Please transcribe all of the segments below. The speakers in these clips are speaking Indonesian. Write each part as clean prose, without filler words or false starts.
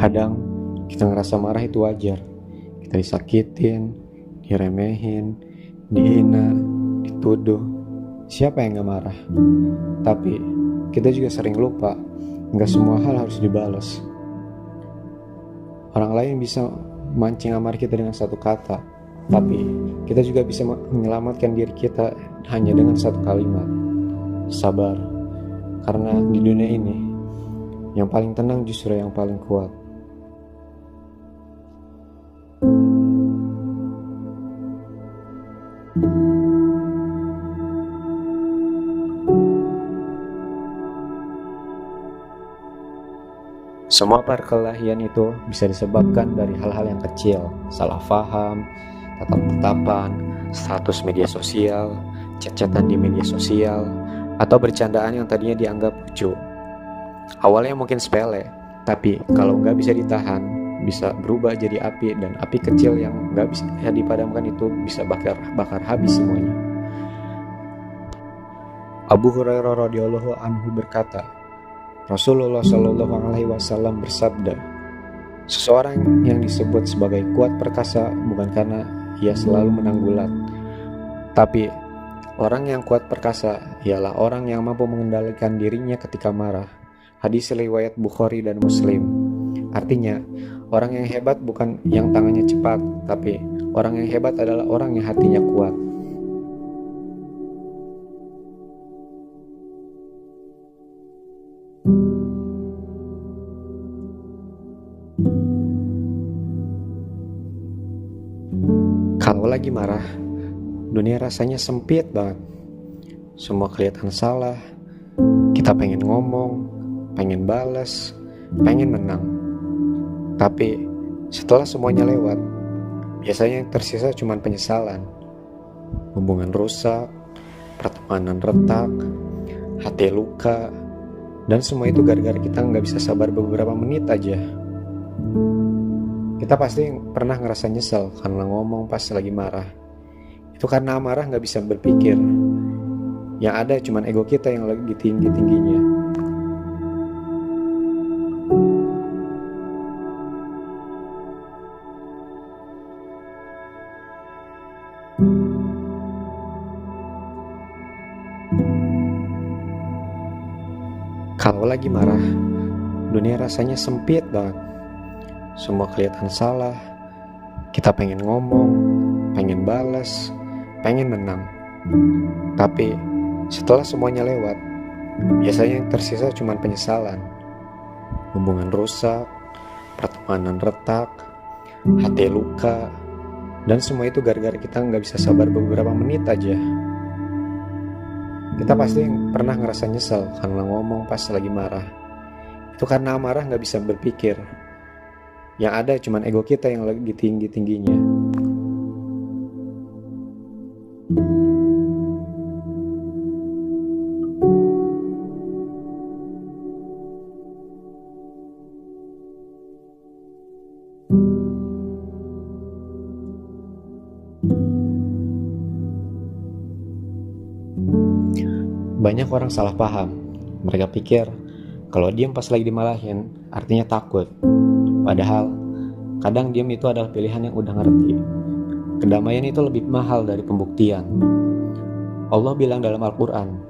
Kadang kita ngerasa marah itu wajar. Kita disakitin, diremehin, dihina, dituduh. Siapa yang gak marah? Tapi kita juga sering lupa, gak semua hal harus dibalas. Orang lain bisa mancing amarah kita dengan satu kata, tapi kita juga bisa menyelamatkan diri kita hanya dengan satu kalimat: sabar. Karena di dunia ini, yang paling tenang justru yang paling kuat. Semua perkelahian itu bisa disebabkan dari hal-hal yang kecil: salah paham, tatap-tatapan, status media sosial, chat-chatan di media sosial, atau bercandaan yang tadinya dianggap lucu. Awalnya mungkin sepele, tapi kalau nggak bisa ditahan, bisa berubah jadi api, dan api kecil yang nggak bisa dipadamkan itu bisa bakar habis semuanya. Abu Hurairah radhiyallahu anhu berkata, Rasulullah Shallallahu Alaihi Wasallam bersabda, seseorang yang disebut sebagai kuat perkasa bukan karena ia selalu menang bulat, tapi orang yang kuat perkasa ialah orang yang mampu mengendalikan dirinya ketika marah. Hadis riwayat Bukhari dan Muslim. Artinya, orang yang hebat bukan yang tangannya cepat, tapi orang yang hebat adalah orang yang hatinya kuat. Kalau lagi marah, dunia rasanya sempit banget. Semua kelihatan salah. Kita pengen ngomong, pengen balas, pengen menang. Tapi setelah semuanya lewat, biasanya yang tersisa cuma penyesalan. Hubungan rusak, pertemanan retak, hati luka, dan semua itu gara-gara kita gak bisa sabar beberapa menit aja. Kita pasti pernah ngerasa nyesel karena ngomong pas lagi marah. Itu karena amarah gak bisa berpikir. Yang ada cuma ego kita yang lagi tinggi-tingginya. Kalau lagi marah, dunia rasanya sempit banget. Semua kelihatan salah. Kita pengen ngomong, pengen balas, pengen menang. Tapi setelah semuanya lewat, biasanya yang tersisa cuma penyesalan. Hubungan rusak, pertemanan retak, hati luka, dan semua itu gara-gara kita gak bisa sabar beberapa menit aja. Kita pasti pernah ngerasa nyesel karena ngomong pas lagi marah. Itu karena amarah gak bisa berpikir. Yang ada cuma ego kita yang lagi tinggi-tingginya. Banyak orang salah paham. Mereka pikir kalau diam pas lagi dimarahin artinya takut. Padahal kadang diam itu adalah pilihan yang udah ngerti. Kedamaian itu lebih mahal dari pembuktian. Allah bilang dalam Al-Quran,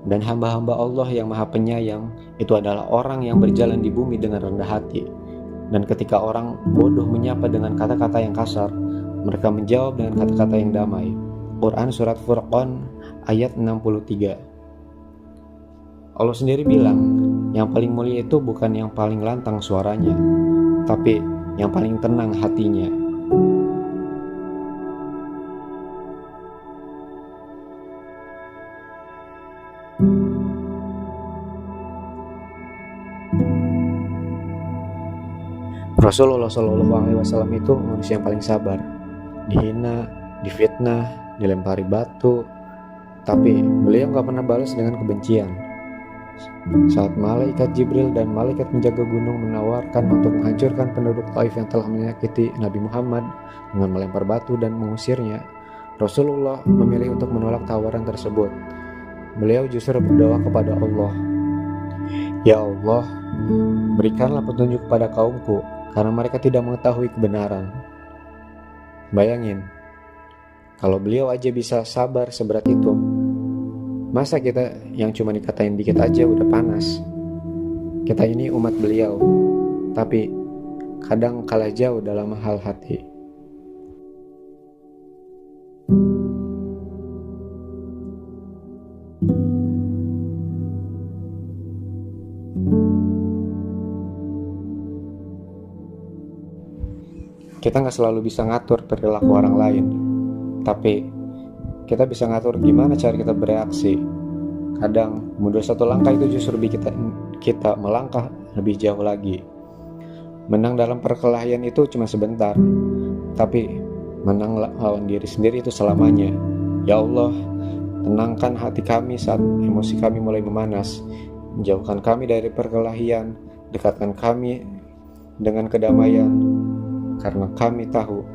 dan hamba-hamba Allah yang maha penyayang itu adalah orang yang berjalan di bumi dengan rendah hati. Dan ketika orang bodoh menyapa dengan kata-kata yang kasar, mereka menjawab dengan kata-kata yang damai. Quran Surat Furqan ayat 63. Allah sendiri bilang, yang paling mulia itu bukan yang paling lantang suaranya, tapi yang paling tenang hatinya. Rasulullah SAW itu manusia yang paling sabar. Dihina, difitnah, dilempari batu, tapi beliau gak pernah balas dengan kebencian. Saat malaikat Jibril dan malaikat penjaga gunung menawarkan untuk menghancurkan penduduk Taif yang telah menyakiti Nabi Muhammad dengan melempar batu dan mengusirnya, Rasulullah memilih untuk menolak tawaran tersebut. Beliau justru berdoa kepada Allah, Ya Allah, berikanlah petunjuk kepada kaumku, karena mereka tidak mengetahui kebenaran. Bayangin, kalau beliau aja bisa sabar seberat itu, masa kita yang cuma dikatain dikit aja udah panas? Kita ini umat beliau, tapi kadang kalah jauh dalam hal hati. Kita nggak selalu bisa ngatur perilaku orang lain, tapi kita bisa ngatur gimana cara kita bereaksi. Kadang mundur satu langkah itu justru bikin kita melangkah lebih jauh lagi. Menang dalam perkelahian itu cuma sebentar, tapi menang lawan diri sendiri itu selamanya. Ya Allah, tenangkan hati kami saat emosi kami mulai memanas. Jauhkan kami dari perkelahian, dekatkan kami dengan kedamaian. Karena kami tahu,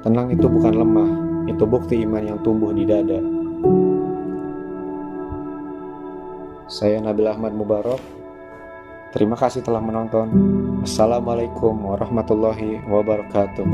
tenang itu bukan lemah, itu bukti iman yang tumbuh di dada. Saya Nabil Ahmad Mubarak. Terima kasih telah menonton. Assalamualaikum warahmatullahi wabarakatuh.